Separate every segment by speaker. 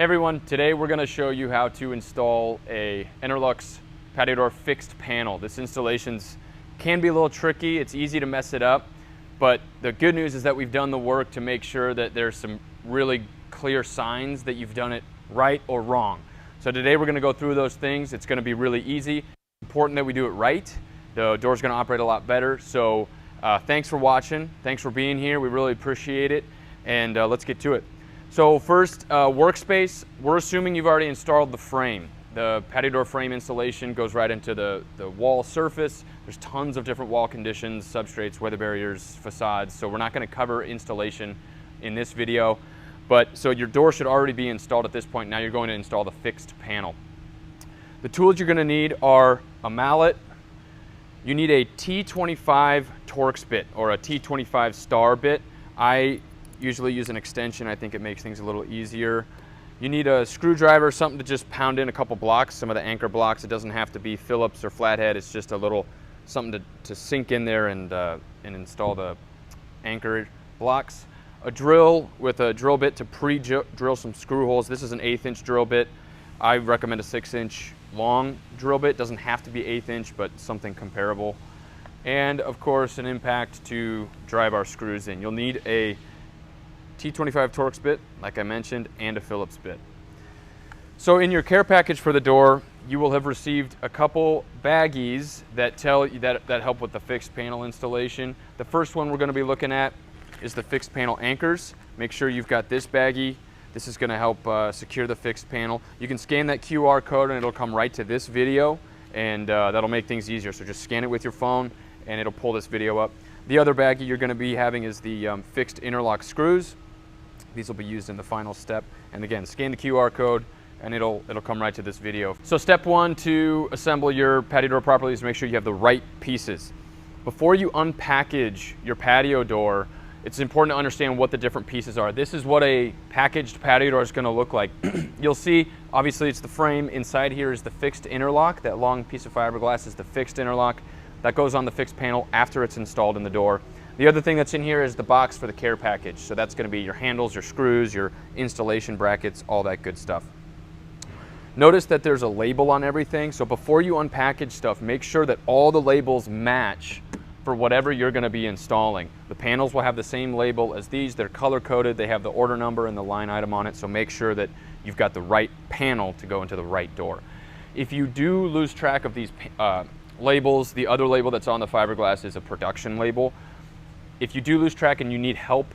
Speaker 1: everyone, today we're going to show you how to install a EnerLux patio door fixed panel. This installation's can be a little tricky, it's easy to mess it up, but the good news is that we've done the work to make sure that there's some really clear signs that you've done it right or wrong. So today we're going to go through those things. It's going to be really easy. Important that we do it right. The door's going to operate a lot better. So thanks for watching. Thanks for being here. We really appreciate it. And let's get to it. So first, workspace. We're assuming you've already installed the frame. The patio door frame installation goes right into the wall surface. There's tons of different wall conditions, substrates, weather barriers, facades. So we're not going to cover installation in this video. But so your door should already be installed at this point. Now you're going to install the fixed panel. The tools you're going to need are a mallet. You need a T25 Torx bit or a T25 star bit. I usually use an extension. I think it makes things a little easier. You need a screwdriver, something to just pound in a couple blocks, some of the anchor blocks. It doesn't have to be Phillips or flathead. It's just a little something to sink in there and install the anchor blocks. A drill with a drill bit to pre-drill some screw holes. This is an 1/8 inch drill bit. I recommend a 6-inch long drill bit. Doesn't have to be 1/8 inch, but something comparable. And of course, an impact to drive our screws in. You'll need a T25 Torx bit, like I mentioned, and a Phillips bit. So in your care package for the door, you will have received a couple baggies that tell you that help with the fixed panel installation. The first one we're going to be looking at is the fixed panel anchors. Make sure you've got this baggie. This is going to help secure the fixed panel. You can scan that QR code and it'll come right to this video, and that'll make things easier. So just scan it with your phone and it'll pull this video up. The other baggie you're going to be having is the fixed interlock screws. These will be used in the final step. And again, scan the QR code and it'll come right to this video. So step one to assemble your patio door properly is to make sure you have the right pieces. Before you unpackage your patio door, it's important to understand what the different pieces are. This is what a packaged patio door is going to look like. You'll see, obviously it's the frame. Inside here is the fixed interlock. That long piece of fiberglass is the fixed interlock. That goes on the fixed panel after it's installed in the door. The other thing that's in here is the box for the care package. So that's going to be your handles, your screws, your installation brackets, all that good stuff. Notice that there's a label on everything. So before you unpackage stuff, make sure that all the labels match for whatever you're going to be installing. The panels will have the same label as these. They're color coded. They have the order number and the line item on it. So make sure that you've got the right panel to go into the right door. If you do lose track of these labels, the other label that's on the fiberglass is a production label. If you do lose track and you need help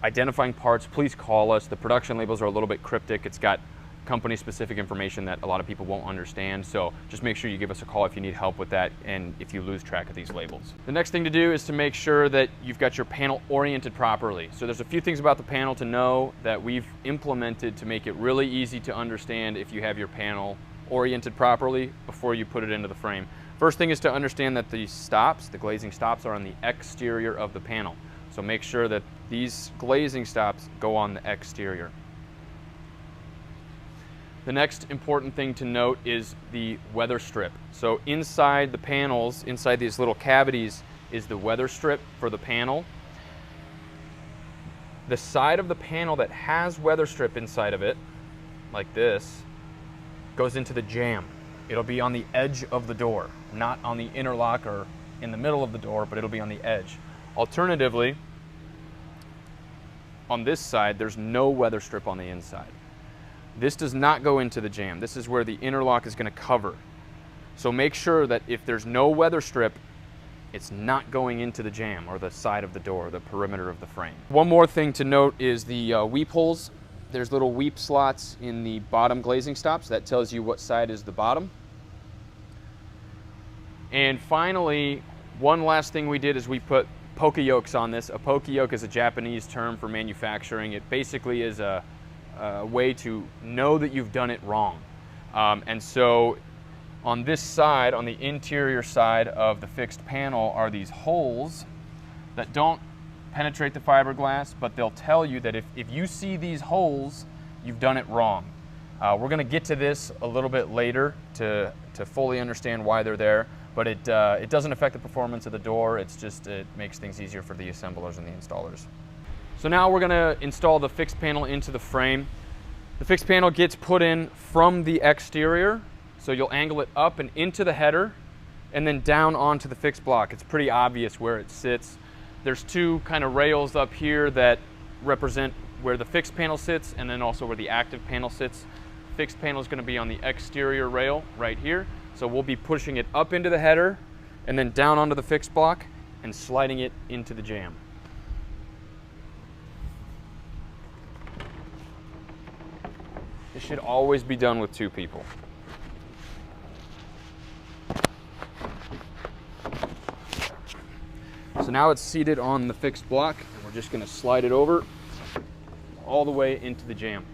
Speaker 1: identifying parts, please call us. The production labels are a little bit cryptic. It's got company specific information that a lot of people won't understand. So just make sure you give us a call if you need help with that and if you lose track of these labels. The next thing to do is to make sure that you've got your panel oriented properly. So there's a few things about the panel to know that we've implemented to make it really easy to understand if you have your panel oriented properly before you put it into the frame. First thing is to understand that the stops, the glazing stops, are on the exterior of the panel. So make sure that these glazing stops go on the exterior. The next important thing to note is the weather strip. So inside the panels, inside these little cavities, is the weather strip for the panel. The side of the panel that has weather strip inside of it, like this, goes into the jamb. It'll be on the edge of the door, not on the interlock or in the middle of the door, but it'll be on the edge. Alternatively, on this side, there's no weather strip on the inside. This does not go into the jamb. This is where the interlock is going to cover. So make sure that if there's no weather strip, it's not going into the jamb or the side of the door, the perimeter of the frame. One more thing to note is the weep holes. There's little weep slots in the bottom glazing stops. That tells you what side is the bottom. And finally, one last thing we did is we put poka yokes on this. A poka yoke is a Japanese term for manufacturing. It basically is a way to know that you've done it wrong. And so on this side, on the interior side of the fixed panel, are these holes that don't penetrate the fiberglass, but they'll tell you that if you see these holes, you've done it wrong. We're going to get to this a little bit later to fully understand why they're there, but it doesn't affect the performance of the door. It's just, it makes things easier for the assemblers and the installers. So now we're going to install the fixed panel into the frame. The fixed panel gets put in from the exterior, so you'll angle it up and into the header and then down onto the fixed block. It's pretty obvious where it sits. There's two kind of rails up here that represent where the fixed panel sits and then also where the active panel sits. Fixed panel is going to be on the exterior rail right here, so we'll be pushing it up into the header and then down onto the fixed block and sliding it into the jam. This should always be done with 2 people. So now it's seated on the fixed block, and we're just going to slide it over all the way into the jam.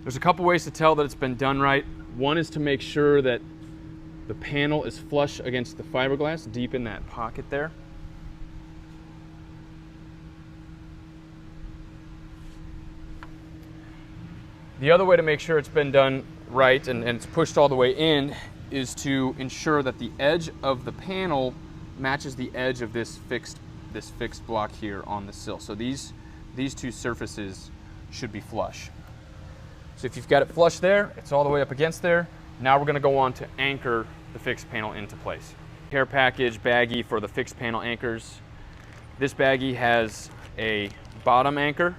Speaker 1: There's a couple ways to tell that it's been done right. One is to make sure that the panel is flush against the fiberglass, deep in that pocket there. The other way to make sure it's been done right and it's pushed all the way in is to ensure that the edge of the panel matches the edge of this fixed block here on the sill. So these 2 surfaces should be flush. So if you've got it flush there, it's all the way up against there. Now we're going to go on to anchor the fixed panel into place. Care package baggie for the fixed panel anchors. This baggie has a bottom anchor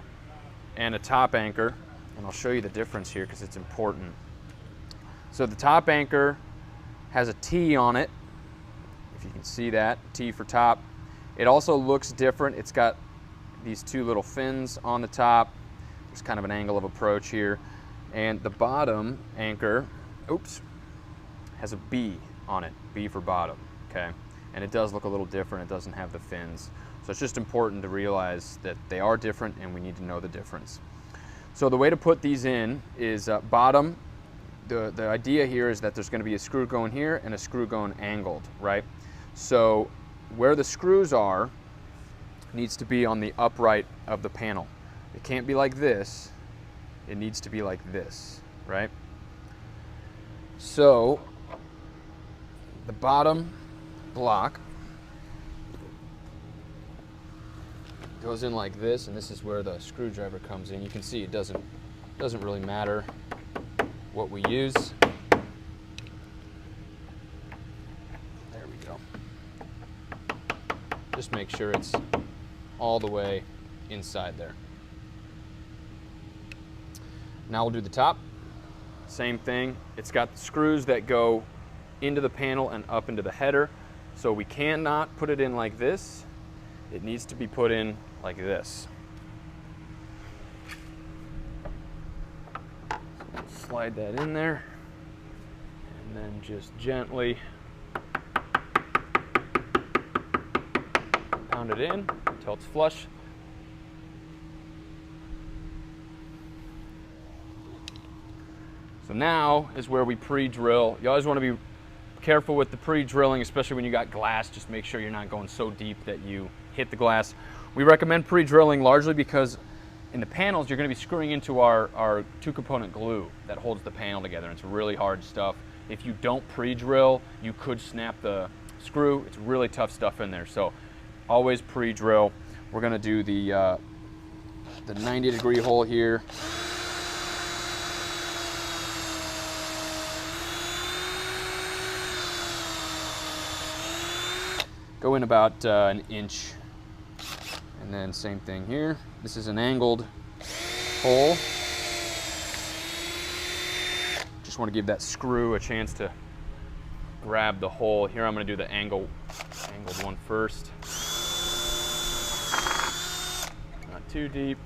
Speaker 1: and a top anchor, and I'll show you the difference here because it's important. So the top anchor has a T on it, if you can see that, T for top. It also looks different. It's got these 2 little fins on the top. There's kind of an angle of approach here. And the bottom anchor, has a B on it, B for bottom, okay? And it does look a little different. It doesn't have the fins. So it's just important to realize that they are different and we need to know the difference. So the way to put these in is bottom. The idea here is that there's going to be a screw going here and a screw going angled, right? So where the screws are needs to be on the upright of the panel. It can't be like this. It needs to be like this, right? So the bottom block goes in like this, and this is where the screwdriver comes in. You can see it doesn't really matter what we use. There we go. Just make sure it's all the way inside there. Now we'll do the top. Same thing. It's got the screws that go into the panel and up into the header. So we cannot put it in like this. It needs to be put in like this. So we'll slide that in there and then just gently pound it in until it's flush. So now is where we pre-drill. You always want to be careful with the pre-drilling, especially when you got glass. Just make sure you're not going so deep that you hit the glass. We recommend pre-drilling largely because in the panels you're going to be screwing into our 2-component glue that holds the panel together. It's really hard stuff. If you don't pre-drill, you could snap the screw. It's really tough stuff in there. So always pre-drill. We're going to do the 90-degree hole here. Go in about an inch, and then same thing here. This is an angled hole. Just want to give that screw a chance to grab the hole. Here I'm going to do the angled one first. Not too deep.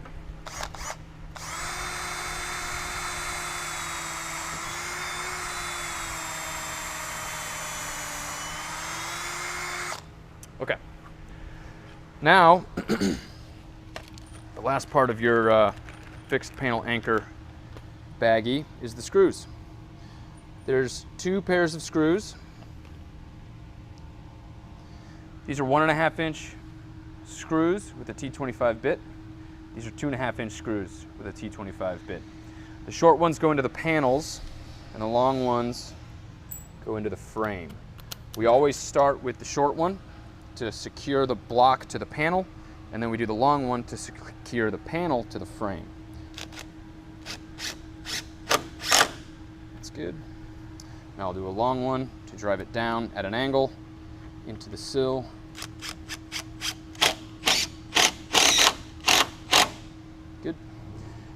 Speaker 1: Okay. Now, the last part of your fixed panel anchor baggie is the screws. There's 2 pairs of screws. These are 1.5-inch screws with a T25 bit. These are 2.5-inch screws with a T25 bit. The short ones go into the panels, and the long ones go into the frame. We always start with the short one to secure the block to the panel, and then we do the long one to secure the panel to the frame. good. Now I'll do a long one to drive it down at an angle into the sill. Good.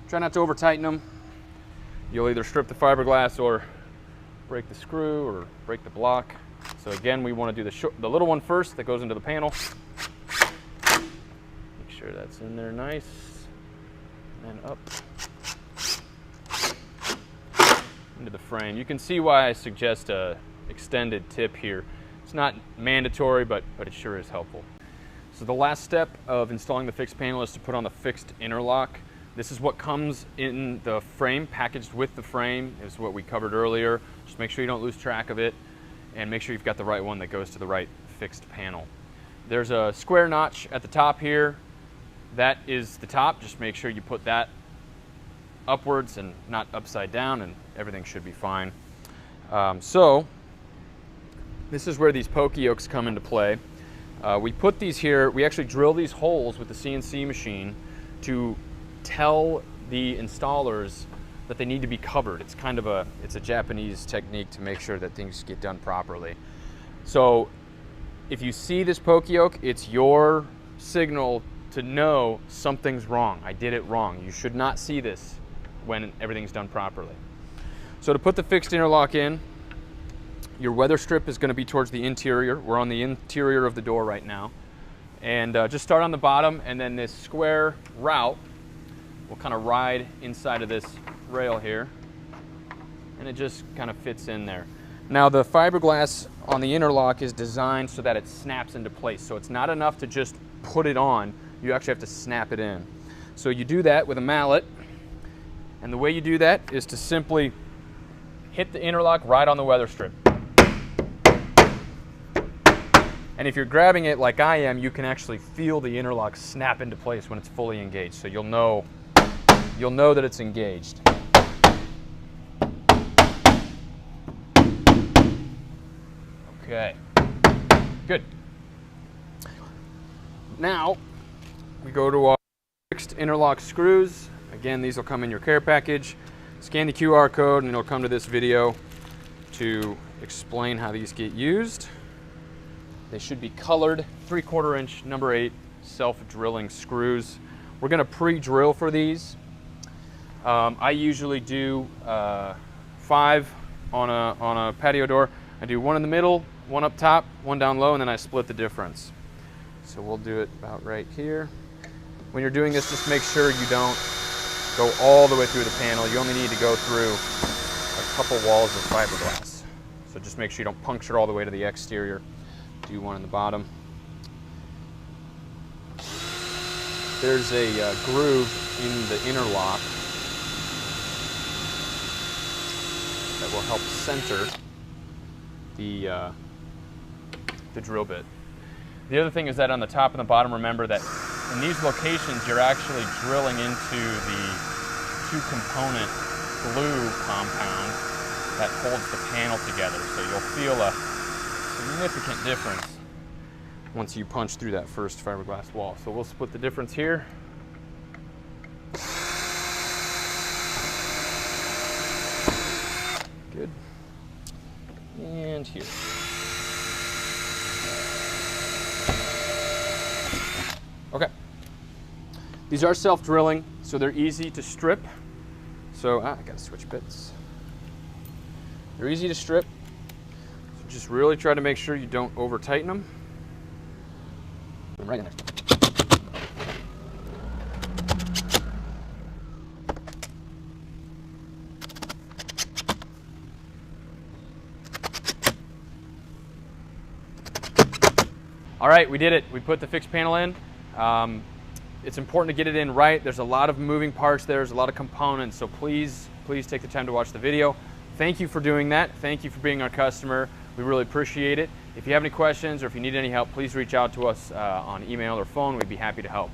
Speaker 1: Try not to over tighten them. You'll either strip the fiberglass or break the screw or break the block. So again, we want to do the little one first that goes into the panel. Make sure that's in there nice. And up into the frame. You can see why I suggest a extended tip here. It's not mandatory, but it sure is helpful. So the last step of installing the fixed panel is to put on the fixed interlock. This is what comes in the frame, packaged with the frame. This is what we covered earlier. Just make sure you don't lose track of it, and make sure you've got the right one that goes to the right fixed panel. There's a square notch at the top here. That is the top. Just make sure you put that upwards and not upside down, and everything should be fine. So this is where these pokey yokes come into play. We put these here. We actually drill these holes with the CNC machine to tell the installers that they need to be covered. It's kind of a Japanese technique to make sure that things get done properly. So if you see this pokey yoke, it's your signal to know something's wrong. I did it wrong. You should not see this when everything's done properly. So to put the fixed interlock in, your weather strip is going to be towards the interior. We're on the interior of the door right now. And just start on the bottom, and then this square route will kind of ride inside of this rail here, and it just kind of fits in there. Now the fiberglass on the interlock is designed so that it snaps into place. So it's not enough to just put it on, you actually have to snap it in. So you do that with a mallet, and the way you do that is to simply hit the interlock right on the weather strip. And if you're grabbing it like I am, you can actually feel the interlock snap into place when it's fully engaged. So you'll know that it's engaged. Okay, good. Now we go to our fixed interlock screws. Again, these will come in your care package. Scan the QR code and it'll come to this video to explain how these get used. They should be colored 3/4 inch number 8 self-drilling screws. We're going to pre-drill for these. I usually do 5 on a patio door. I do 1 in the middle, 1 up top, 1 down low, and then I split the difference. So we'll do it about right here. When you're doing this, just make sure you don't go all the way through the panel. You only need to go through a couple walls of fiberglass. So just make sure you don't puncture all the way to the exterior. Do 1 in the bottom. There's a groove in the interlock that will help center the drill bit. The other thing is that on the top and the bottom, remember that in these locations you're actually drilling into the 2-component glue compound that holds the panel together. So you'll feel a significant difference once you punch through that first fiberglass wall. So we'll split the difference here. Good. And here. Okay. These are self-drilling, so they're easy to strip. So I gotta switch bits. They're easy to strip. So just really try to make sure you don't over tighten them. Right in there. All right, we did it. We put the fixed panel in. It's important to get it in right. There's a lot of moving parts there. There's a lot of components, so please take the time to watch the video. Thank you for doing that. Thank you for being our customer. We really appreciate it. If you have any questions or if you need any help, please reach out to us on email or phone. We'd be happy to help.